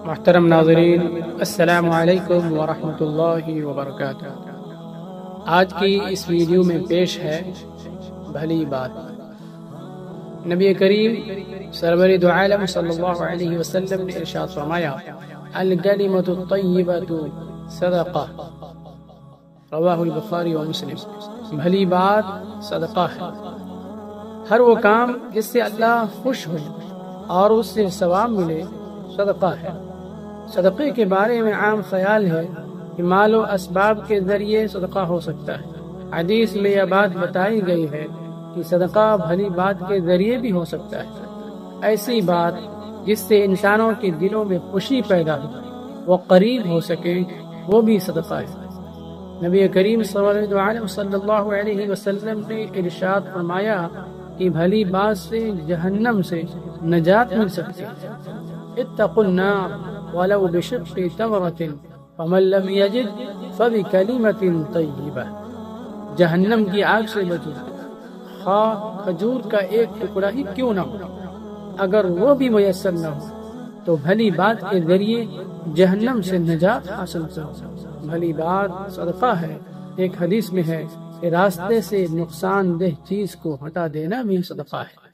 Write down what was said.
محترم ناظرین، السلام علیکم ورحمۃ اللہ وبرکاتہ۔ آج کی اس ویڈیو میں پیش ہے بھلی بات۔ نبی کریم سرور دو عالم صلی اللہ علیہ وسلم نے ارشاد فرمایا، الکلمۃ الطیبۃ صدقہ، رواہ البخاری و مسلم۔ بھلی بات صدقہ ہے۔ ہر وہ کام جس سے اللہ خوش ہو اور اس سے ثواب ملے صدقہ ہے۔ صدقے کے بارے میں عام خیال ہے کہ مال و اسباب کے ذریعے صدقہ ہو سکتا ہے۔ حدیث میں یہ بات بتائی گئی ہے کہ صدقہ بھلی بات کے ذریعے بھی ہو سکتا ہے۔ ایسی بات جس سے انسانوں کے دلوں میں خوشی پیدا ہو، وہ قریب ہو سکے، وہ بھی صدقہ ہے۔ نبی کریم صلی اللہ علیہ وسلم نے ارشاد فرمایا کہ بھلی بات سے جہنم سے نجات مل سکتی ہے۔ اتقوا النار ولو بشق تمرۃ فمن لم یجد فبکلمۃ طیبہ۔ جہنم کی آگ سے بچو، خواہ کھجور کا ایک ٹکڑا ہی کیوں نہ ہو، اگر وہ بھی میسر نہ ہو تو بھلی بات کے ذریعے جہنم سے نجات حاصل کرو۔ بھلی بات صدقہ ہے۔ ایک حدیث میں ہے کہ راستے سے نقصان دہ چیز کو ہٹا دینا بھی صدقہ ہے۔